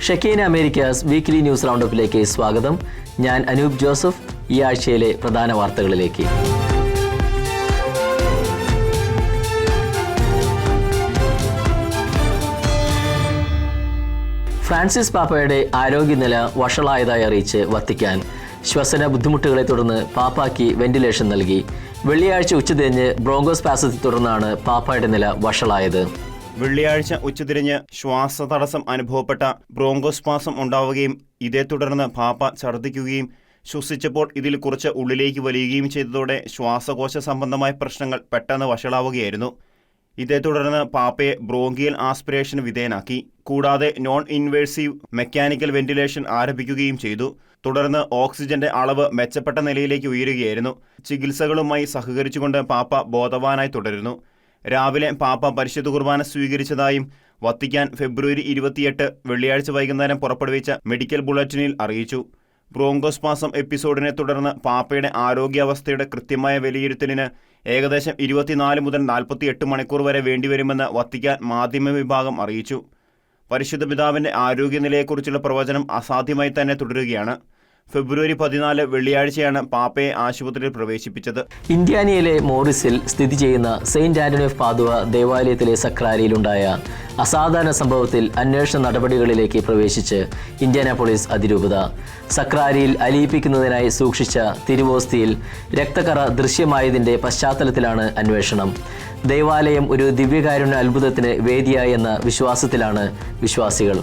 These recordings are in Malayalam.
ഷെക്കീന അമേരിക്കാസ് വീക്ക്ലി ന്യൂസ് റൗണ്ടപ്പിലേക്ക് സ്വാഗതം. ഞാൻ അനൂപ് ജോസഫ്. ഈ ആഴ്ചയിലെ പ്രധാന വാർത്തകളിലേക്ക്. ഫ്രാൻസിസ് പാപ്പയുടെ ആരോഗ്യനില വഷളായതായി അറിയിച്ച് വത്തിക്കാൻ. ശ്വസന ബുദ്ധിമുട്ടുകളെ തുടർന്ന് പാപ്പായ്ക്ക് വെന്റിലേഷൻ നൽകി. വെള്ളിയാഴ്ച ഉച്ചതിരിഞ്ഞ് ബ്രോങ്കോസ്പാസത്തെ തുടർന്നാണ് പാപ്പായുടെ നില വഷളായത്. വെള്ളിയാഴ്ച ഉച്ചതിരിഞ്ഞ് ശ്വാസതടസ്സം അനുഭവപ്പെട്ട ബ്രോങ്കോസ്പാസം ഉണ്ടാവുകയും ഇതേ തുടർന്ന് പാപ്പ ഛർദ്ദിക്കുകയും ശ്വസിച്ചപ്പോൾ ഇതിൽ കുറച്ച് ഉള്ളിലേക്ക് വലിയുകയും ചെയ്തതോടെ ശ്വാസകോശ സംബന്ധമായ പ്രശ്നങ്ങൾ പെട്ടെന്ന് വഷളാവുകയായിരുന്നു. ഇതേ തുടർന്ന് പാപ്പയെ ബ്രോങ്കിയൽ ആസ്പിറേഷൻ വിധേയനാക്കി. കൂടാതെ നോൺ ഇൻവേഴ്സീവ് മെക്കാനിക്കൽ വെന്റിലേഷൻ ആരംഭിക്കുകയും ചെയ്തു. തുടർന്ന് ഓക്സിജന്റെ അളവ് മെച്ചപ്പെട്ട നിലയിലേക്ക് ഉയരുകയായിരുന്നു. ചികിത്സകളുമായി സഹകരിച്ചുകൊണ്ട് പാപ്പ ബോധവാനായി തുടരുന്നു. രാവിലെ പാപ്പ പരിശുദ്ധ കുർബാന സ്വീകരിച്ചതായും വത്തിക്കാൻ ഫെബ്രുവരി 28 വെള്ളിയാഴ്ച വൈകുന്നേരം പുറപ്പെടുവിച്ച മെഡിക്കൽ ബുള്ളറ്റിനിൽ അറിയിച്ചു. ബ്രോങ്കോസ്പാസം എപ്പിസോഡിനെ തുടർന്ന് പാപ്പയുടെ ആരോഗ്യാവസ്ഥയുടെ കൃത്യമായ വിലയിരുത്തലിന് ഏകദേശം 24 മുതൽ 48 മണിക്കൂർ വരെ വേണ്ടിവരുമെന്ന് വത്തിക്കാൻ മാധ്യമ വിഭാഗം അറിയിച്ചു. പരിശുദ്ധ പിതാവിൻ്റെ ആരോഗ്യനിലയെക്കുറിച്ചുള്ള പ്രവചനം അസാധ്യമായി തന്നെ തുടരുകയാണ്. ഫെബ്രുവരി 14 വെള്ളിയാഴ്ചയാണ് പാപ്പയെ ആശുപത്രിയിൽ പ്രവേശിപ്പിച്ചത്. ഇന്ത്യാനയിലെ മോറിസിൽ സ്ഥിതി ചെയ്യുന്ന സെയിന്റ് ആന്റണി ഓഫ് പാദുവ ദേവാലയത്തിലെ സക്രാരിയിലുണ്ടായ അസാധാരണ സംഭവത്തിൽ അന്വേഷണ നടപടികളിലേക്ക് പ്രവേശിച്ച് ഇന്ത്യാനാപോളിസ് അതിരൂപത. സക്രാരിയിൽ അലിയിപ്പിക്കുന്നതിനായി സൂക്ഷിച്ച തിരുവോസ്തിയിൽ രക്തക്കറ ദൃശ്യമായതിന്റെ പശ്ചാത്തലത്തിലാണ് അന്വേഷണം. ദേവാലയം ഒരു ദിവ്യകാരുണ്യ അത്ഭുതത്തിന് വേദിയായെന്ന വിശ്വാസത്തിലാണ് വിശ്വാസികൾ.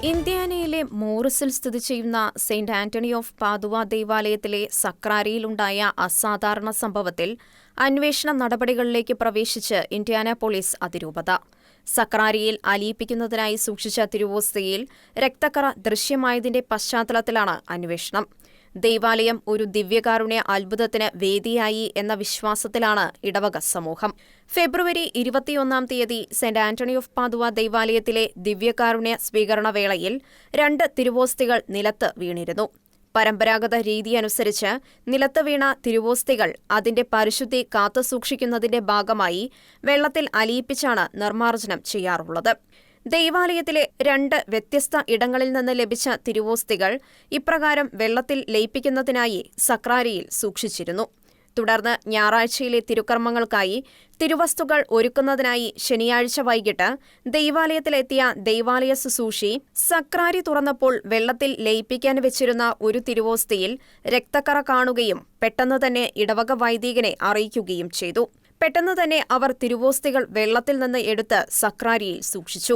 ഇന്ത്യാനയിലെ മോറിസിൽ സ്ഥിതി ചെയ്യുന്ന സെയിന്റ് ആന്റണി ഓഫ് പാദുവ ദേവാലയത്തിലെ സക്രാരിയിലുണ്ടായ അസാധാരണ സംഭവത്തിൽ അന്വേഷണ നടപടികളിലേക്ക് പ്രവേശിച്ച് ഇന്ത്യാനാപോളിസ് അതിരൂപത. സക്രാരിയിൽ അലിയിപ്പിക്കുന്നതിനായി സൂക്ഷിച്ച തിരുവോസ്തിയിൽ രക്തക്കറ ദൃശ്യമായതിന്റെ പശ്ചാത്തലത്തിലാണ് അന്വേഷണം. ദേവാലയം ഒരു ദിവ്യകാരുണ്യ അത്ഭുതത്തിന് വേദിയായി എന്ന വിശ്വാസത്തിലാണ് ഇടവക സമൂഹം. ഫെബ്രുവരി 21 സെന്റ് ആന്റണി ഓഫ് പാദുവ ദേവാലയത്തിലെ ദിവ്യകാരുണ്യ സ്വീകരണ വേളയിൽ 2 തിരുവോസ്തികൾ നിലത്ത് വീണിരുന്നു. പരമ്പരാഗത രീതിയനുസരിച്ച് നിലത്ത് വീണ തിരുവോസ്തികൾ അതിന്റെ പരിശുദ്ധി കാത്തുസൂക്ഷിക്കുന്നതിന്റെ ഭാഗമായി വെള്ളത്തിൽ അലിയിപ്പിച്ചാണ് നിർമ്മാർജ്ജനം ചെയ്യാറുള്ളത്. ദേവാലയത്തിലെ 2 വ്യത്യസ്ത ഇടങ്ങളിൽ നിന്ന് ലഭിച്ച തിരുവോസ്തികൾ ഇപ്രകാരം വെള്ളത്തിൽ ലയിപ്പിക്കുന്നതിനായി സക്രാരിയിൽ സൂക്ഷിച്ചിരുന്നു. തുടർന്ന് ഞായറാഴ്ചയിലെ തിരുക്കർമ്മങ്ങൾക്കായി തിരുവസ്തുക്കൾ ഒരുക്കുന്നതിനായി ശനിയാഴ്ച വൈകിട്ട് ദേവാലയത്തിലെത്തിയ ദേവാലയ ശുശ്രൂഷി സക്രാരി തുറന്നപ്പോൾ വെള്ളത്തിൽ ലയിപ്പിക്കാൻ വെച്ചിരുന്ന ഒരു തിരുവോസ്തിയിൽ രക്തക്കറ കാണുകയും പെട്ടെന്ന് തന്നെ ഇടവക വൈദികനെ അറിയിക്കുകയും ചെയ്തു. പെട്ടെന്ന് തന്നെ അവർ തിരുവോസ്തികൾ വെള്ളത്തിൽ നിന്ന് എടുത്ത് സക്രാരിയിൽ സൂക്ഷിച്ചു.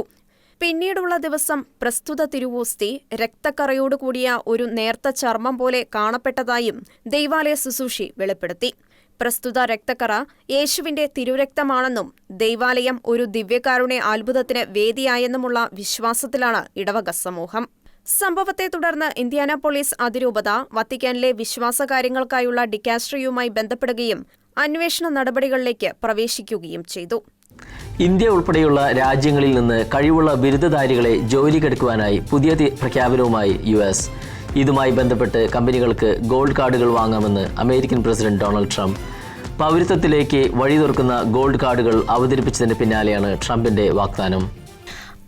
പിന്നീടുള്ള ദിവസം പ്രസ്തുത തിരുവോസ്തി രക്തക്കറയോടുകൂടിയ ഒരു നേർത്ത ചർമ്മം പോലെ കാണപ്പെട്ടതായും ദേവാലയ ശുശ്രൂഷി വെളിപ്പെടുത്തി. പ്രസ്തുത രക്തക്കറ യേശുവിന്റെ തിരുരക്തമാണെന്നും ദേവാലയം ഒരു ദിവ്യകാരുണ്യ അത്ഭുതത്തിന് വേദിയായെന്നുമുള്ള വിശ്വാസത്തിലാണ് ഇടവക സമൂഹം. സംഭവത്തെ തുടർന്ന് ഇന്ത്യാനാപോളിസ് അതിരൂപത വത്തിക്കാനിലെ വിശ്വാസകാര്യങ്ങൾക്കായുള്ള ഡിക്കാസ്ട്രിയുമായി ബന്ധപ്പെടുകയും അന്വേഷണ നടപടികളിലേക്ക് പ്രവേശിക്കുകയും ചെയ്തു. ഇന്ത്യ ഉൾപ്പെടെയുള്ള രാജ്യങ്ങളിൽ നിന്ന് കഴിവുള്ള ബിരുദധാരികളെ ജോലിക്കെടുക്കുവാനായി പുതിയ പ്രഖ്യാപനവുമായി US. ഇതുമായി ബന്ധപ്പെട്ട് കമ്പനികൾക്ക് ഗോൾഡ് കാർഡുകൾ വാങ്ങാമെന്ന് അമേരിക്കൻ പ്രസിഡന്റ് ഡൊണാൾഡ് ട്രംപ്. പൗരത്വത്തിലേക്ക് വഴി തുറക്കുന്ന ഗോൾഡ് കാർഡുകൾ അവതരിപ്പിച്ചതിന് പിന്നാലെയാണ് ട്രംപിന്റെ വാഗ്ദാനം.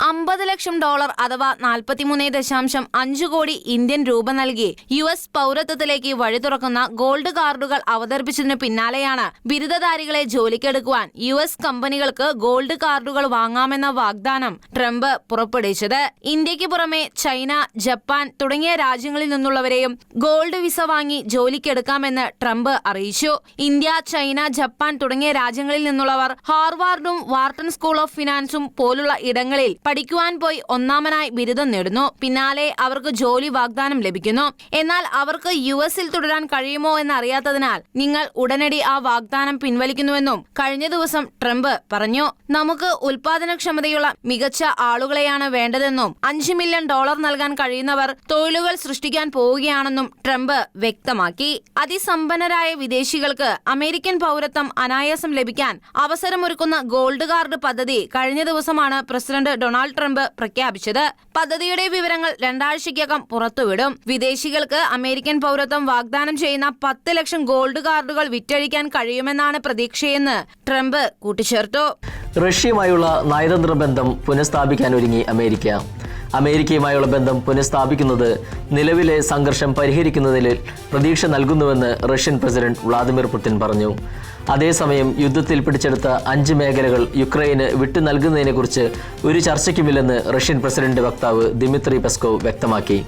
$50 ലക്ഷം അഥവാ 43.5 കോടി ഇന്ത്യൻ രൂപ നൽകി US പൗരത്വത്തിലേക്ക് വഴി തുറക്കുന്ന ഗോൾഡ് കാർഡുകൾ അവതരിപ്പിച്ചതിന് പിന്നാലെയാണ് ബിരുദധാരികളെ ജോലിക്കെടുക്കുവാൻ US കമ്പനികൾക്ക് ഗോൾഡ് കാർഡുകൾ വാങ്ങാമെന്ന വാഗ്ദാനം ട്രംപ് പുറപ്പെടുവിച്ചത്. ഇന്ത്യക്ക് പുറമെ ചൈന, ജപ്പാൻ തുടങ്ങിയ രാജ്യങ്ങളിൽ നിന്നുള്ളവരെയും ഗോൾഡ് വിസ വാങ്ങി ജോലിക്കെടുക്കാമെന്ന് ട്രംപ് അറിയിച്ചു. ഇന്ത്യ, ചൈന, ജപ്പാൻ തുടങ്ങിയ രാജ്യങ്ങളിൽ നിന്നുള്ളവർ ഹാർവാർഡും വാർട്ടൺ സ്കൂൾ ഓഫ് ഫിനാൻസും പോലുള്ള ഇടങ്ങളിൽ പഠിക്കുവാൻ പോയി ഒന്നാമനായി ബിരുദം നേടുന്നു. പിന്നാലെ അവർക്ക് ജോലി വാഗ്ദാനം ലഭിക്കുന്നു. എന്നാൽ അവർക്ക് US-ൽ തുടരാൻ കഴിയുമോ എന്നറിയാത്തതിനാൽ നിങ്ങൾ ഉടനടി ആ വാഗ്ദാനം പിൻവലിക്കുന്നുവെന്നും കഴിഞ്ഞ ദിവസം ട്രംപ് പറഞ്ഞു. നമുക്ക് ഉൽപാദനക്ഷമതയുള്ള മികച്ച ആളുകളെയാണ് വേണ്ടതെന്നും $5 മില്യൺ നൽകാൻ കഴിയുന്നവർ തൊഴിലുകൾ സൃഷ്ടിക്കാൻ പോവുകയാണെന്നും ട്രംപ് വ്യക്തമാക്കി. അതിസമ്പന്നരായ വിദേശികൾക്ക് അമേരിക്കൻ പൗരത്വം അനായാസം ലഭിക്കാൻ അവസരമൊരുക്കുന്ന ഗോൾഡ് കാർഡ് പദ്ധതി കഴിഞ്ഞ ദിവസമാണ് പ്രസിഡന്റ് ഡൊണാൾഡ് ട്രംപ് പ്രഖ്യാപിച്ചത്. പദ്ധതിയുടെ വിവരങ്ങൾ 2 ആഴ്ചയ്ക്കകം പുറത്തുവിടും. വിദേശികൾക്ക് അമേരിക്കൻ പൗരത്വം വാഗ്ദാനം ചെയ്യുന്ന 10 ലക്ഷം ഗോൾഡ് കാർഡുകൾ വിറ്റഴിക്കാൻ കഴിയുമെന്നാണ് പ്രതീക്ഷയെന്ന് ട്രംപ് കൂട്ടിച്ചേർത്തു. റഷ്യയുമായുള്ള നയതന്ത്ര ബന്ധം പുനഃസ്ഥാപിക്കാൻ ഒരുങ്ങി അമേരിക്ക. അമേരിക്കയുമായുള്ള ബന്ധം പുനഃസ്ഥാപിക്കുന്നത് നിലവിലെ സംഘർഷം പരിഹരിക്കുന്നതിൽ പ്രതീക്ഷ നൽകുന്നുവെന്ന് റഷ്യൻ പ്രസിഡന്റ് വ്ളാദിമിർ പുടിൻ പറഞ്ഞു. അതേസമയം യുദ്ധത്തിൽ പിടിച്ചെടുത്ത 5 മേഖലകൾ യുക്രൈന് വിട്ടു നൽകുന്നതിനെക്കുറിച്ച് ഒരു ചർച്ചയ്ക്കുമില്ലെന്ന് റഷ്യൻ പ്രസിഡന്റ് വക്താവ് ദിമിത്രി പെസ്കോവ് വ്യക്തമാക്കി.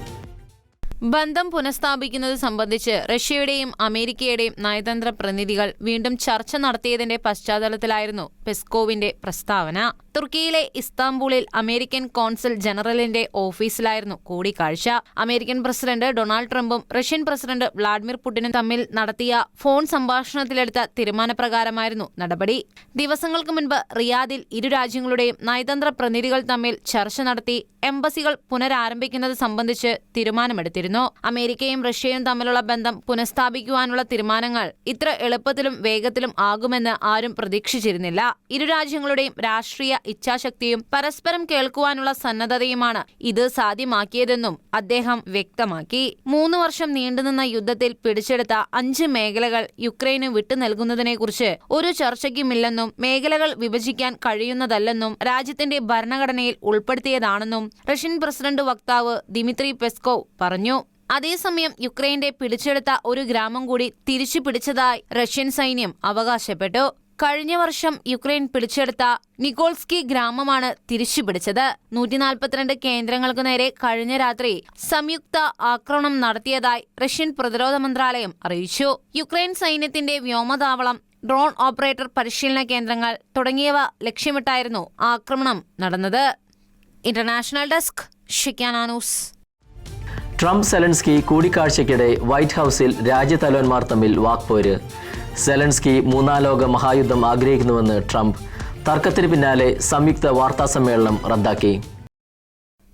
ബന്ധം പുനഃസ്ഥാപിക്കുന്നത് സംബന്ധിച്ച് റഷ്യയുടെയും അമേരിക്കയുടെയും നയതന്ത്ര പ്രതിനിധികൾ വീണ്ടും ചർച്ച നടത്തിയതിന്റെ പശ്ചാത്തലത്തിലായിരുന്നു പെസ്കോവിന്റെ പ്രസ്താവന. തുർക്കിയിലെ ഇസ്താംബൂളിൽ അമേരിക്കൻ കോൺസൽ ജനറലിന്റെ ഓഫീസിലായിരുന്നു കൂടിക്കാഴ്ച. അമേരിക്കൻ പ്രസിഡന്റ് ഡൊണാൾഡ് ട്രംപും റഷ്യൻ പ്രസിഡന്റ് വ്ളാഡിമിർ പുടിനും തമ്മിൽ നടത്തിയ ഫോൺ സംഭാഷണത്തിലെടുത്ത തീരുമാനപ്രകാരമായിരുന്നു നടപടി. ദിവസങ്ങൾക്ക് മുൻപ് റിയാദിൽ ഇരു രാജ്യങ്ങളുടെയും നയതന്ത്ര പ്രതിനിധികൾ തമ്മിൽ ചർച്ച നടത്തി എംബസികൾ പുനരാരംഭിക്കുന്നത് സംബന്ധിച്ച് തീരുമാനമെടുത്തിരുന്നു. അമേരിക്കയും റഷ്യയും തമ്മിലുള്ള ബന്ധം പുനഃസ്ഥാപിക്കുവാനുള്ള തീരുമാനങ്ങൾ ഇത്ര എളുപ്പത്തിലും വേഗത്തിലും ആകുമെന്ന് ആരും പ്രതീക്ഷിച്ചിരുന്നില്ല. ഇരു രാജ്യങ്ങളുടെയും രാഷ്ട്രീയ ഇച്ഛാശക്തിയും പരസ്പരം കേൾക്കുവാനുള്ള സന്നദ്ധതയുമാണ് ഇത് സാധ്യമാക്കിയതെന്നും അദ്ദേഹം വ്യക്തമാക്കി. 3 വർഷം നീണ്ടുനിന്ന യുദ്ധത്തിൽ പിടിച്ചെടുത്ത 5 മേഖലകൾ യുക്രൈന് വിട്ടു നൽകുന്നതിനെക്കുറിച്ച് ഒരു ചർച്ചയ്ക്കുമില്ലെന്നും മേഖലകൾ വിഭജിക്കാൻ കഴിയുന്നതല്ലെന്നും രാജ്യത്തിന്റെ ഭരണഘടനയിൽ ഉൾപ്പെടുത്തിയതാണെന്നും റഷ്യൻ പ്രസിഡന്റ് വക്താവ് ദിമിത്രി പെസ്കോവ് പറഞ്ഞു. അതേസമയം യുക്രൈന്റെ പിടിച്ചെടുത്ത ഒരു ഗ്രാമം കൂടി തിരിച്ചു പിടിച്ചതായി റഷ്യൻ സൈന്യം അവകാശപ്പെട്ടു. കഴിഞ്ഞ വർഷം യുക്രൈൻ പിടിച്ചെടുത്ത നിക്കോൾസ്കി ഗ്രാമമാണ് തിരിച്ചുപിടിച്ചത്. 142 കേന്ദ്രങ്ങൾക്ക് നേരെ കഴിഞ്ഞ രാത്രി സംയുക്ത ആക്രമണം നടത്തിയതായി റഷ്യൻ പ്രതിരോധ മന്ത്രാലയം അറിയിച്ചു. യുക്രൈൻ സൈന്യത്തിന്റെ വ്യോമതാവളം, ഡ്രോൺ ഓപ്പറേറ്റർ പരിശീലന കേന്ദ്രങ്ങൾ തുടങ്ങിയവ ലക്ഷ്യമിട്ടായിരുന്നു ആക്രമണം നടന്നത്. International desk Shekinah news. Trump Zelensky കൂടിക്കാഴ്ചയ്ക്കിടെ വൈറ്റ് ഹൌസിൽ രാജ്യതലവന്മാർ തമ്മിൽ വാക്പോര്. സെലൻസ്കി 3ാം ലോക മഹായുദ്ധം ആഗ്രഹിക്കുന്നുവെന്ന് ട്രംപ്. തർക്കത്തിന് പിന്നാലെ സംയുക്ത വാർത്താസമ്മേളനം റദ്ദാക്കി.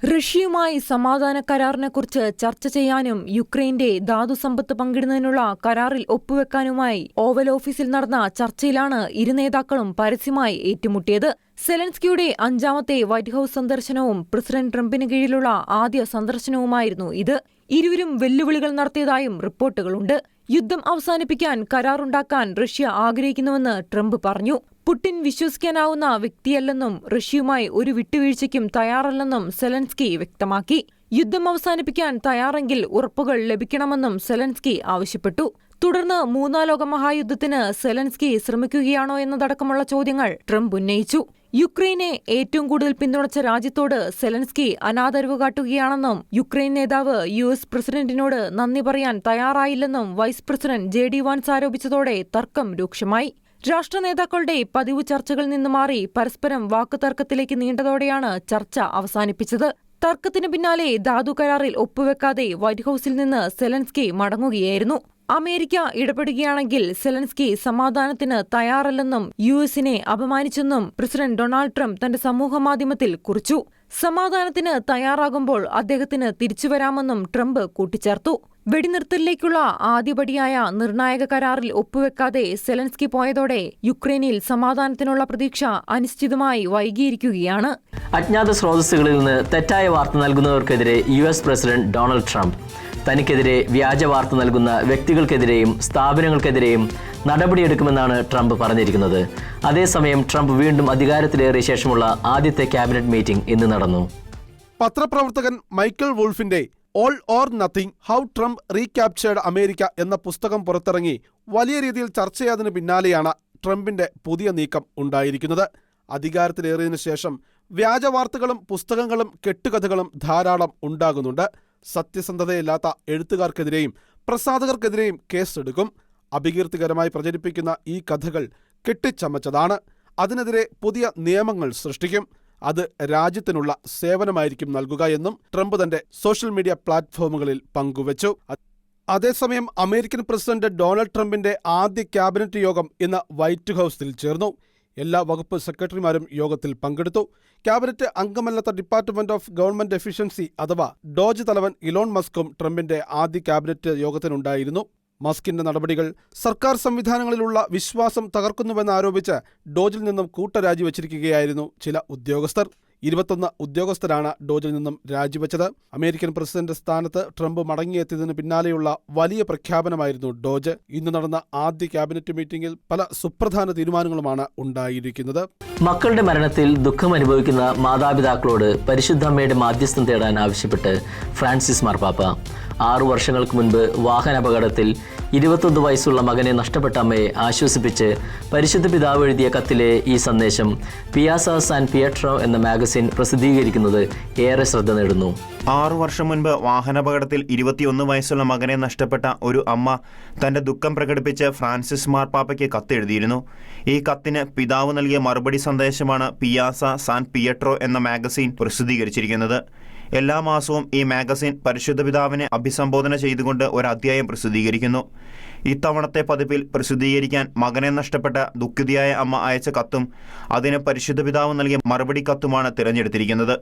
റഷ്യയുമായി സമാധാന കരാറിനെക്കുറിച്ച് ചർച്ച ചെയ്യാനും യുക്രൈന്റെ ധാതുസമ്പത്ത് പങ്കിടുന്നതിനുള്ള കരാറിൽ ഒപ്പുവെക്കാനുമായി ഓവൽ ഓഫീസിൽ നടന്ന ചർച്ചയിലാണ് ഇരു നേതാക്കളും പരസ്യമായി ഏറ്റുമുട്ടിയത്. സെലൻസ്കിയുടെ 5ാമത്തെ വൈറ്റ് ഹൌസ് സന്ദർശനവും പ്രസിഡന്റ് ട്രംപിന് കീഴിലുള്ള ആദ്യ സന്ദർശനവുമായിരുന്നു ഇത്. ഇരുവരും വെല്ലുവിളികൾ നടത്തിയതായും റിപ്പോർട്ടുകളുണ്ട്. യുദ്ധം അവസാനിപ്പിക്കാൻ കരാറുണ്ടാക്കാൻ റഷ്യ ആഗ്രഹിക്കുന്നുവെന്ന് ട്രംപ് പറഞ്ഞു. പുടിൻ വിശ്വസിക്കാനാവുന്ന വ്യക്തിയല്ലെന്നും റഷ്യയുമായി ഒരു വിട്ടുവീഴ്ചയ്ക്കും തയ്യാറല്ലെന്നും സെലൻസ്കി വ്യക്തമാക്കി. യുദ്ധം അവസാനിപ്പിക്കാൻ തയ്യാറെങ്കിൽ ഉറപ്പുകൾ ലഭിക്കണമെന്നും സെലൻസ്കി ആവശ്യപ്പെട്ടു. തുടർന്ന് 3ാം ലോക മഹായുദ്ധത്തിന് സെലൻസ്കി ശ്രമിക്കുകയാണോ എന്നതടക്കമുള്ള ചോദ്യങ്ങൾ ട്രംപ് ഉന്നയിച്ചു. യുക്രൈനെ ഏറ്റവും കൂടുതൽ പിന്തുണച്ച രാജ്യത്തോട് സെലൻസ്കി അനാദരവ് കാട്ടുകയാണെന്നും യുക്രൈൻ നേതാവ് US പ്രസിഡന്റിനോട് നന്ദി പറയാൻ തയ്യാറായില്ലെന്നും വൈസ് പ്രസിഡന്റ് JD വാൻസ് ആരോപിച്ചതോടെ തർക്കം രൂക്ഷമായി. രാഷ്ട്ര നേതാക്കളുടെ പതിവ് ചർച്ചകളിൽ നിന്ന് മാറി പരസ്പരം വാക്കുതർക്കത്തിലേക്ക് നീണ്ടതോടെയാണ് ചർച്ച അവസാനിപ്പിച്ചത്. തർക്കത്തിന് പിന്നാലെ ധാതു കരാറിൽ ഒപ്പുവെക്കാതെ വൈറ്റ് ഹൌസിൽ നിന്ന് സെലൻസ്കി മടങ്ങുകയായിരുന്നു. അമേരിക്ക ഇടപെടുകയാണെങ്കിൽ സെലൻസ്കി സമാധാനത്തിന് തയ്യാറല്ലെന്നും US-നെ അപമാനിച്ചെന്നും പ്രസിഡന്റ് ഡൊണാൾഡ് ട്രംപ് തന്റെ സമൂഹമാധ്യമത്തിൽ കുറിച്ചു. സമാധാനത്തിന് തയ്യാറാകുമ്പോൾ അദ്ദേഹത്തിന് തിരിച്ചുവരാമെന്നും ട്രംപ് കൂട്ടിച്ചേർത്തു. വെടിനിർത്തലിലേക്കുള്ള ആദ്യപടിയായ നിർണായക കരാറിൽ ഒപ്പുവെക്കാതെ സെലൻസ്കി പോയതോടെ യുക്രൈനിൽ സമാധാനത്തിനുള്ള പ്രതീക്ഷ അനിശ്ചിതമായി വൈകിയിരിക്കുകയാണ്. അജ്ഞാത സ്രോതസ്സുകളിൽ നിന്ന് തെറ്റായ വാർത്ത നൽകുന്നവർക്കെതിരെ US പ്രസിഡന്റ് ഡൊണാൾഡ് ട്രംപ്. തനിക്കെതിരെ വ്യാജ വാർത്ത നൽകുന്ന വ്യക്തികൾക്കെതിരെയും സ്ഥാപനങ്ങൾക്കെതിരെയും നടപടിയെടുക്കുമെന്നാണ് ട്രംപ് പറഞ്ഞിരിക്കുന്നത്. അതേസമയം ട്രംപ് വീണ്ടും അധികാരത്തിലേറിയ ശേഷമുള്ള ആദ്യത്തെ ക്യാബിനറ്റ് മീറ്റിംഗ് ഇന്ന് നടന്നു. പത്രപ്രവർത്തകൻ മൈക്കൽ വൂൾഫിന്റെ all or nothing, how Trump recaptured America എന്ന പുസ്തകം പുറത്തിറങ്ങി വലിയ രീതിയിൽ ചർച്ചയായതിനു പിന്നാലെയാണ് ട്രംപിന്റെ പുതിയ നീക്കം ഉണ്ടായിരിക്കുന്നത്. അധികാരത്തിലേറിയതിനു ശേഷം വ്യാജവാർത്തകളും പുസ്തകങ്ങളും കെട്ടുകഥകളും ധാരാളം ഉണ്ടാകുന്നുണ്ട്. സത്യസന്ധതയില്ലാത്ത എഴുത്തുകാർക്കെതിരെയും പ്രസാധകർക്കെതിരെയും കേസെടുക്കും. അപകീർത്തികരമായി പ്രചരിപ്പിക്കുന്ന ഈ കഥകൾ കെട്ടിച്ചമച്ചതാണ്. അതിനെതിരെ പുതിയ നിയമങ്ങൾ സൃഷ്ടിക്കും. അത് രാജ്യത്തിനുള്ള സേവനമായിരിക്കും നൽകുക എന്നും ട്രംപ് തന്റെ സോഷ്യൽ മീഡിയ പ്ലാറ്റ്ഫോമുകളിൽ പങ്കുവച്ചു. അതേസമയം അമേരിക്കൻ പ്രസിഡന്റ് ഡൊണാൾഡ് ട്രംപിന്റെ ആദ്യ ക്യാബിനറ്റ് യോഗം ഇന്ന് വൈറ്റ് ഹൌസിൽ ചേർന്നു. എല്ലാ വകുപ്പ് സെക്രട്ടറിമാരും യോഗത്തിൽ പങ്കെടുത്തു. ക്യാബിനറ്റ് അംഗമല്ലാത്ത ഡിപ്പാർട്ട്മെന്റ് ഓഫ് ഗവൺമെന്റ് എഫിഷ്യൻസി അഥവാ ഡോജ് തലവൻ ഇലോൺ മസ്കും ട്രംപിന്റെ ആദ്യ ക്യാബിനറ്റ് യോഗത്തിനുണ്ടായിരുന്നു. മസ്കിന്റെ നടപടികൾ സർക്കാർ സംവിധാനങ്ങളിലുള്ള വിശ്വാസം തകർക്കുന്നുവെന്നാരോപിച്ച് ഡോജിൽ നിന്നും കൂട്ടരാജിവെച്ചിരിക്കുകയായിരുന്നു ചില ഉദ്യോഗസ്ഥർ. 21 ഉദ്യോഗസ്ഥരാണ് ഡോജിൽ നിന്നും രാജിവെച്ചത്. അമേരിക്കൻ പ്രസിഡന്റ് സ്ഥാനത്ത് ട്രംപ് മടങ്ങിയെത്തിയതിന് പിന്നാലെയുള്ള വലിയ പ്രഖ്യാപനമായിരുന്നു ഡോജ്. ഇന്ന് നടന്ന ആദ്യ ക്യാബിനറ്റ് മീറ്റിംഗിൽ പല സുപ്രധാന തീരുമാനങ്ങളുമാണ് ഉണ്ടായിരിക്കുന്നത്. മക്കളുടെ മരണത്തിൽ ദുഃഖം അനുഭവിക്കുന്ന മാതാപിതാക്കളോട് പരിശുദ്ധമ്മയുടെ മാധ്യസ്ഥം തേടാൻ ആവശ്യപ്പെട്ട് ഫ്രാൻസിസ് മാർപ്പാപ്പ. 6 വർഷങ്ങൾക്ക് മുൻപ് വാഹനാപകടത്തിൽ 21 വയസ്സുള്ള മകനെ നഷ്ടപ്പെട്ട അമ്മയെ ആശ്വസിപ്പിച്ച് പരിശുദ്ധ പിതാവ് എഴുതിയ കത്തിലെ ഈ സന്ദേശം പിയാസ സാൻ പിയട്രോ എന്ന മാഗസിൻ പ്രസിദ്ധീകരിക്കുന്നത് ഏറെ ശ്രദ്ധ നേടുന്നു. 6 വർഷം മുൻപ് വാഹനാപകടത്തിൽ 21 വയസ്സുള്ള മകനെ നഷ്ടപ്പെട്ട ഒരു അമ്മ തന്റെ ദുഃഖം പ്രകടിപ്പിച്ച് ഫ്രാൻസിസ് മാർപ്പാപ്പയ്ക്ക് കത്തെഴുതിയിരുന്നു. ഈ കത്തിന് പിതാവ് നൽകിയ മറുപടി സന്ദേശമാണ് പിയാസ സാൻ പിയട്രോ എന്ന മാഗസിൻ പ്രസിദ്ധീകരിച്ചിരിക്കുന്നത്. എല്ലാ മാസവും ഈ മാഗസിൻ പരിശുദ്ധ പിതാവിനെ അഭിസംബോധന ചെയ്തുകൊണ്ട് ഒരു അധ്യായം പ്രസിദ്ധീകരിക്കുന്നു. ഇത്തവണത്തെ പതിപ്പിൽ പ്രസിദ്ധീകരിക്കാൻ മകനെ നഷ്ടപ്പെട്ട ദുഃഖിതയായ അമ്മ അയച്ച കത്തും അതിന് പരിശുദ്ധ പിതാവ് നൽകിയ മറുപടി കത്തുമാണ് തിരഞ്ഞെടുത്തിരിക്കുന്നത്.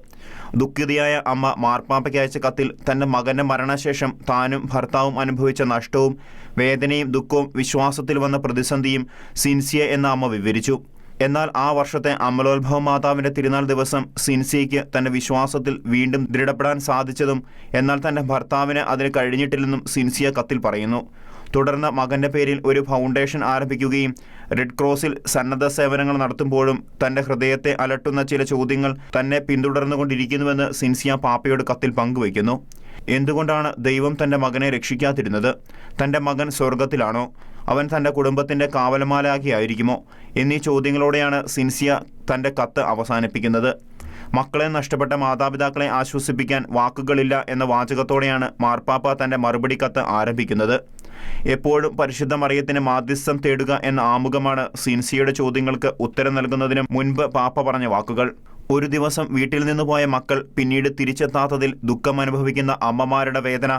ദുഃഖിതയായ അമ്മ മാർപ്പാപ്പയ്ക്ക് അയച്ച കത്തിൽ തന്റെ മകന്റെ മരണശേഷം താനും ഭർത്താവും അനുഭവിച്ച നഷ്ടവും വേദനയും ദുഃഖവും വിശ്വാസത്തിൽ വന്ന പ്രതിസന്ധിയും സിൻസിയ എന്ന അമ്മ വിവരിച്ചു. എന്നാൽ ആ വർഷത്തെ അമലോത്ഭവ മാതാവിന്റെ തിരുനാൾ ദിവസം സിൻസിയയ്ക്ക് തന്റെ വിശ്വാസത്തിൽ വീണ്ടും ദൃഢപ്പെടാൻ സാധിച്ചതും എന്നാൽ തന്റെ ഭർത്താവിന് അതിന് കഴിഞ്ഞിട്ടില്ലെന്നും സിൻസിയ കത്തിൽ പറയുന്നു. തുടർന്ന് മകന്റെ പേരിൽ ഒരു ഫൗണ്ടേഷൻ ആരംഭിക്കുകയും റെഡ് ക്രോസിൽ സന്നദ്ധ സേവനങ്ങൾ നടത്തുമ്പോഴും തന്റെ ഹൃദയത്തെ അലട്ടുന്ന ചില ചോദ്യങ്ങൾ തന്നെ പിന്തുടർന്നുകൊണ്ടിരിക്കുന്നുവെന്ന് സിൻസിയ പാപ്പയോട് കത്തിൽ പങ്കുവയ്ക്കുന്നു. എന്തുകൊണ്ടാണ് ദൈവം തന്റെ മകനെ രക്ഷിക്കാതിരുന്നത്? തന്റെ മകൻ സ്വർഗത്തിലാണോ? അവൻ തന്റെ കുടുംബത്തിന്റെ കാവലമാലാകിയായിരിക്കുമോ? എന്നീ ചോദ്യങ്ങളോടെയാണ് സിൻസിയ തന്റെ കത്ത് അവസാനിപ്പിക്കുന്നത്. മക്കളെ നഷ്ടപ്പെട്ട മാതാപിതാക്കളെ ആശ്വസിപ്പിക്കാൻ വാക്കുകളില്ല എന്ന വാചകത്തോടെയാണ് മാർപ്പാപ്പ തന്റെ മറുപടി കത്ത് ആരംഭിക്കുന്നത്. എപ്പോഴും പരിശുദ്ധ മറിയത്തിന് മാധ്യസ്ഥം തേടുക എന്ന ആമുഖമാണ് സിൻസിയയുടെ ചോദ്യങ്ങൾക്ക് ഉത്തരം നൽകുന്നതിന് മുൻപ് പാപ്പ പറഞ്ഞ വാക്കുകൾ. ഒരു ദിവസം വീട്ടിൽ നിന്ന് പോയ മക്കൾ പിന്നീട് തിരിച്ചെത്താത്തതിൽ ദുഃഖം അനുഭവിക്കുന്ന അമ്മമാരുടെ വേദന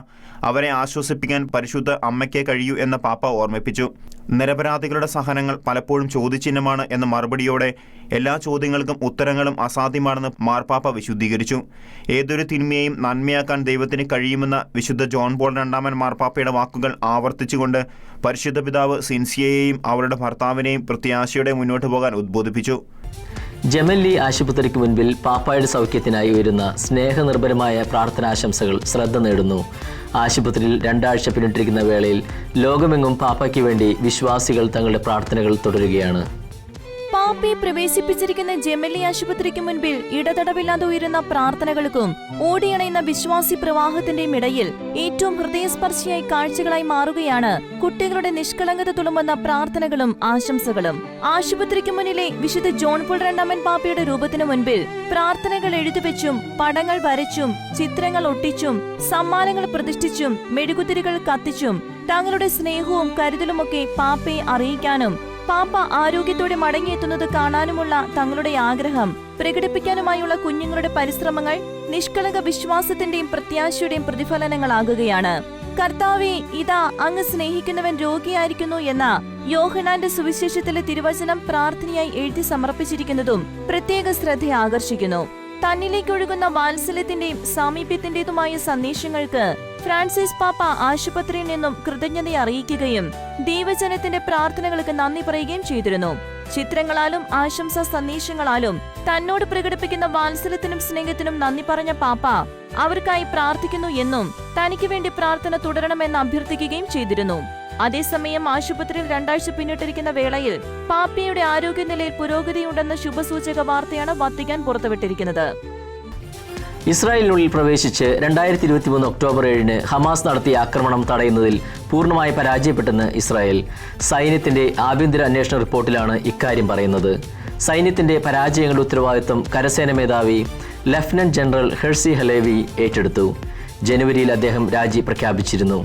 അവരെ ആശ്വസിപ്പിക്കാൻ പരിശുദ്ധ അമ്മയ്ക്കേ കഴിയൂ എന്ന് പാപ്പ ഓർമ്മിപ്പിച്ചു. നിരപരാധികളുടെ സഹനങ്ങൾ പലപ്പോഴും ചോദ്യചിഹ്നമാണ് എന്ന മറുപടിയോടെ എല്ലാ ചോദ്യങ്ങൾക്കും ഉത്തരങ്ങളും അസാധ്യമാണെന്ന് മാർപ്പാപ്പ വിശുദ്ധീകരിച്ചു. ഏതൊരു തിന്മയെയും നന്മയാക്കാൻ ദൈവത്തിന് കഴിയുമെന്ന വിശുദ്ധ ജോൺ പോൾ രണ്ടാമൻ മാർപ്പാപ്പയുടെ വാക്കുകൾ ആവർത്തിച്ചുകൊണ്ട് പരിശുദ്ധ പിതാവ് സിൻസിയയെയും അവരുടെ ഭർത്താവിനെയും പ്രത്യാശയോടെ മുന്നോട്ട് പോകാൻ ഉദ്ബോധിപ്പിച്ചു. ജെമല്ലി ആശുപത്രിക്ക് മുൻപിൽ പാപ്പായുടെ സൗഖ്യത്തിനായി ഉയരുന്ന സ്നേഹനിർഭരമായ പ്രാർത്ഥനാശംസകൾ ശ്രദ്ധ നേടുന്നു. ആശുപത്രിയിൽ 2 ആഴ്ച പിന്നിട്ടിരിക്കുന്ന വേളയിൽ ലോകമെങ്ങും പാപ്പയ്ക്ക് വേണ്ടി വിശ്വാസികൾ തങ്ങളുടെ പ്രാർത്ഥനകൾ തുടരുകയാണ്. പാപ്പയെ പ്രവേശിപ്പിച്ചിരിക്കുന്ന ജെമല്ലി ആശുപത്രിക്ക് മുൻപിൽ ഇടതടവില്ലാതെ ഉയരുന്ന പ്രാർത്ഥനകൾക്കും ഓടിയണയുന്ന വിശ്വാസി പ്രവാഹത്തിന്റെയും ഇടയിൽ ഏറ്റവും ഹൃദയസ്പർശിയായി കാഴ്ചകളായി മാറുകയാണ് കുട്ടികളുടെ നിഷ്കളങ്കത തുളുമ്പുന്ന പ്രാർത്ഥനകളും ആശംസകളും. ആശുപത്രിക്ക് മുന്നിലെ വിശുദ്ധ ജോൺ പോൾ രണ്ടാമൻ പാപ്പയുടെ രൂപത്തിനു മുൻപിൽ പ്രാർത്ഥനകൾ എഴുതിവെച്ചും പടങ്ങൾ വരച്ചും ചിത്രങ്ങൾ ഒട്ടിച്ചും സമ്മാനങ്ങൾ പ്രതിഷ്ഠിച്ചും മെഴുകുതിരികൾ കത്തിച്ചും തങ്ങളുടെ സ്നേഹവും കരുതലുമൊക്കെ പാപ്പയെ അറിയിക്കാനും പാപ്പ ആരോഗ്യത്തോടെ മടങ്ങിയെത്തുന്നത് കാണാനുമുള്ള തങ്ങളുടെ ആഗ്രഹം പ്രകടിപ്പിക്കാനുമായുള്ള കുഞ്ഞുങ്ങളുടെ പരിശ്രമങ്ങൾ നിഷ്കളങ്ക വിശ്വാസത്തിന്റെയും പ്രത്യാശയുടെയും പ്രതിഫലനങ്ങളാകുകയാണ്. കർത്താവേ, ഇതാ അങ്ങ് സ്നേഹിക്കുന്നവൻ രോഗിയായിരിക്കുന്നു എന്ന യോഹന്നാന്റെ സുവിശേഷത്തിലെ തിരുവചനം പ്രാർത്ഥനയായി എഴുതി സമർപ്പിച്ചിരിക്കുന്നതും പ്രത്യേക ശ്രദ്ധ ആകർഷിക്കുന്നു. തന്നിലേക്കൊഴുകുന്ന വാത്സല്യത്തിന്റെയും സാമീപ്യത്തിന്റേതുമായ സന്ദേശങ്ങൾക്ക് ഫ്രാൻസിസ് പാപ്പ ആശുപത്രിയിൽ നിന്നും കൃതജ്ഞത അറിയിക്കുകയും ദൈവജനത്തിന്റെ പ്രാർത്ഥനകൾക്ക് നന്ദി പറയുകയും ചെയ്തിരുന്നു. ചിത്രങ്ങളാലും ആശംസാ സന്ദേശങ്ങളാലും തന്നോട് പ്രകടിപ്പിക്കുന്ന വാത്സല്യത്തിനും സ്നേഹത്തിനും നന്ദി പറഞ്ഞ പാപ്പ അവർക്കായി പ്രാർത്ഥിക്കുന്നു എന്നും തനിക്ക് വേണ്ടി പ്രാർത്ഥന തുടരണമെന്ന് അഭ്യർത്ഥിക്കുകയും ചെയ്തിരുന്നു. അതേസമയം ആശുപത്രിയിൽ 2 ആഴ്ച പിന്നിട്ടിരിക്കുന്ന വേളയിൽ പാപ്പയുടെ ആരോഗ്യനിലയിൽ പുരോഗതിയുണ്ടെന്ന ശുഭസൂചക വാർത്തയാണ് വത്തിക്കാൻ പുറത്തുവിട്ടിരിക്കുന്നത്. ഇസ്രായേലിനുള്ളിൽ പ്രവേശിച്ച് 2023 ഒക്ടോബർ 7 ഹമാസ് നടത്തിയ ആക്രമണം തടയുന്നതിൽ പൂർണ്ണമായി പരാജയപ്പെട്ടെന്ന് ഇസ്രായേൽ. സൈന്യത്തിന്റെ ആഭ്യന്തര അന്വേഷണ റിപ്പോർട്ടിലാണ് ഇക്കാര്യം പറയുന്നത്. സൈന്യത്തിന്റെ പരാജയങ്ങളുടെ ഉത്തരവാദിത്വം കരസേന മേധാവി ലഫ്റ്റനന്റ് ജനറൽ ഹെർസി ഹലേവി ഏറ്റെടുത്തു. ജനുവരിയിൽ അദ്ദേഹം രാജി പ്രഖ്യാപിച്ചിരുന്നു.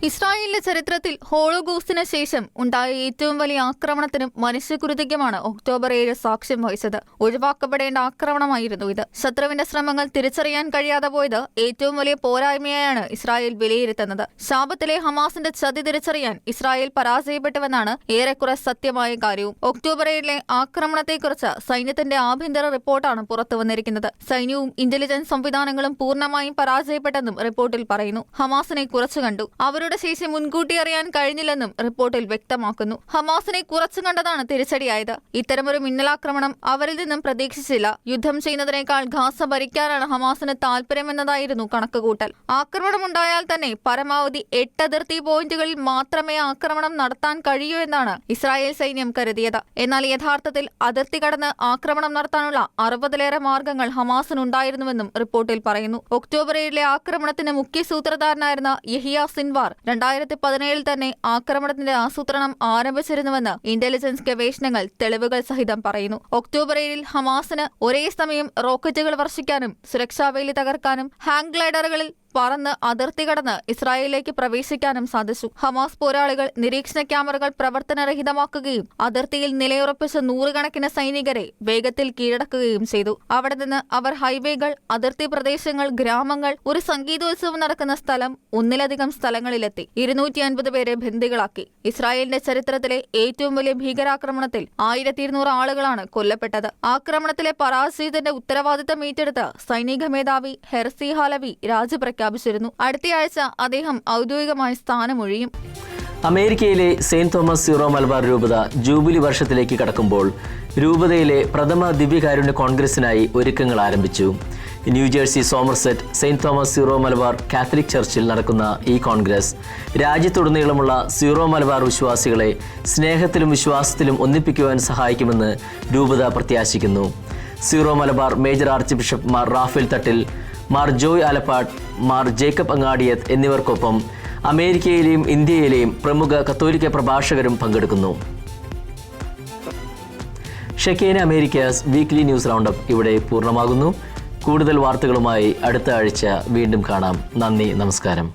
ഇസ്രായേലിന്റെ ചരിത്രത്തിൽ ഹോളോകോസ്റ്റിന് ശേഷം ഉണ്ടായ ഏറ്റവും വലിയ ആക്രമണത്തിനും മനുഷ്യകൃത്യമാണ് ഒക്ടോബർ 7 സാക്ഷ്യം വഹിച്ചത്. ഒഴിവാക്കപ്പെടേണ്ട ആക്രമണമായിരുന്നു ഇത്. ശത്രുവിന്റെ ശ്രമങ്ങൾ തിരിച്ചറിയാൻ കഴിയാതെ പോയത് ഏറ്റവും വലിയ പോരായ്മയായാണ് ഇസ്രായേൽ വിലയിരുത്തുന്നത്. ശാപത്തിലെ ഹമാസിന്റെ ചതി തിരിച്ചറിയാൻ ഇസ്രായേൽ പരാജയപ്പെട്ടുവെന്നാണ് ഏറെക്കുറെ സത്യമായ കാര്യവും. ഒക്ടോബർ 7 ആക്രമണത്തെക്കുറിച്ച് സൈന്യത്തിന്റെ ആഭ്യന്തര റിപ്പോർട്ടാണ് പുറത്തുവന്നിരിക്കുന്നത്. സൈന്യവും ഇന്റലിജൻസ് സംവിധാനങ്ങളും പൂർണ്ണമായും പരാജയപ്പെട്ടെന്നും റിപ്പോർട്ടിൽ പറയുന്നു. ഹമാസിനെ കുറച്ചു കണ്ടു. അവരുടെ ആക്രമണശേഷി മുൻകൂട്ടി അറിയാൻ കഴിഞ്ഞില്ലെന്നും റിപ്പോർട്ടിൽ വ്യക്തമാക്കുന്നു. ഹമാസിനെ കുറച്ചു കണ്ടതാണ് തിരിച്ചടിയായത്. ഇത്തരമൊരു മിന്നലാക്രമണം അവരിൽ നിന്നും പ്രതീക്ഷിച്ചില്ല. യുദ്ധം ചെയ്യുന്നതിനേക്കാൾ ഗാസ ഭരിക്കാനാണ് ഹമാസിന് താൽപര്യമെന്നതായിരുന്നു കണക്കുകൂട്ടൽ. ആക്രമണമുണ്ടായാൽ തന്നെ പരമാവധി 8 അതിർത്തി പോയിന്റുകളിൽ മാത്രമേ ആക്രമണം നടത്താൻ കഴിയൂ എന്നാണ് ഇസ്രായേൽ സൈന്യം കരുതിയത്. എന്നാൽ യഥാർത്ഥത്തിൽ അതിർത്തി കടന്ന് ആക്രമണം നടത്താനുള്ള 60-ലേറെ മാർഗങ്ങൾ ഹമാസിനുണ്ടായിരുന്നുവെന്നും റിപ്പോർട്ടിൽ പറയുന്നു. ഒക്ടോബർ 7-ലെ ആക്രമണത്തിന് മുഖ്യ സൂത്രധാരനായിരുന്ന യഹിയ സിൻവാർ 2017 തന്നെ ആക്രമണത്തിന്റെ ആസൂത്രണം ആരംഭിച്ചിരുന്നുവെന്ന് ഇന്റലിജൻസ് ഗവേഷണങ്ങൾ തെളിവുകൾ സഹിതം പറയുന്നു. ഒക്ടോബർ 7-ൽ ഹമാസിന് ഒരേ സമയം റോക്കറ്റുകൾ വർഷിക്കാനും സുരക്ഷാവേലി തകർക്കാനും ഹാങ് ഗ്ലൈഡറുകളിൽ പറന്ന് അതിർത്തി കടന്ന് ഇസ്രായേലിലേക്ക് പ്രവേശിക്കാനും സാധിച്ചു. ഹമാസ് പോരാളികൾ നിരീക്ഷണ ക്യാമറകൾ പ്രവർത്തനരഹിതമാക്കുകയും അതിർത്തിയിൽ നിലയുറപ്പിച്ച 100 കണക്കിന് സൈനികരെ വേഗത്തിൽ കീഴടക്കുകയും ചെയ്തു. അവിടെ നിന്ന് അവർ ഹൈവേകൾ, അതിർത്തി പ്രദേശങ്ങൾ, ഗ്രാമങ്ങൾ, ഒരു സംഗീതോത്സവം നടക്കുന്ന സ്ഥലം, ഒന്നിലധികം സ്ഥലങ്ങളിലെത്തി 250 പേരെ ബന്ദികളാക്കി. ഇസ്രായേലിന്റെ ചരിത്രത്തിലെ ഏറ്റവും വലിയ ഭീകരാക്രമണത്തിൽ 1200 ആളുകളാണ് കൊല്ലപ്പെട്ടത്. ആക്രമണത്തിലെ പരാജയത്തിന്റെ ഉത്തരവാദിത്തം ഏറ്റെടുത്ത് സൈനിക മേധാവി ഹെർസി ഹാലവി രാജി പ്രഖ്യാപിച്ചിരുന്നു. അടുത്തയാഴ്ച അദ്ദേഹം ഔദ്യോഗികമായി സ്ഥാനമൊഴിയും. അമേരിക്കയിലെ സെയിന്റ് തോമസ് സീറോ മലബാർ രൂപത ജൂബിലി വർഷത്തിലേക്ക് കടക്കുമ്പോൾ രൂപതയിലെ പ്രഥമ ദിവ്യകാരുണ്യ കോൺഗ്രസിനായി ഒരുക്കങ്ങൾ ആരംഭിച്ചു. New Jersey Somerset Saint Thomas Syro Malabar Catholic ചർച്ചിൽ നടക്കുന്ന ഈ കോൺഗ്രസ് രാജ്യത്തുടനീളമുള്ള സീറോ മലബാർ വിശ്വാസികളെ സ്നേഹത്തിലും വിശ്വാസത്തിലും ഒന്നിപ്പിക്കുവാൻ സഹായിക്കുമെന്ന് രൂപത പ്രത്യാശിക്കുന്നു. Syro Malabar major archbishop Mar Raphael Thattil, Mar Joy Alappat, Mar Jacob Angadiath എന്നിവർക്കൊപ്പം അമേരിക്കയിലെയും ഇന്ത്യയിലെയും പ്രമുഖ കത്തോലിക്ക പ്രഭാഷകരും പങ്കെടുക്കുന്നു. Shekinah Americas weekly news roundup ഇവിടെ പൂർണ്ണമാകുന്നു. കൂടുതൽ വാർത്തകളുമായി അടുത്ത ആഴ്ച വീണ്ടും കാണാം. നന്ദി, നമസ്കാരം.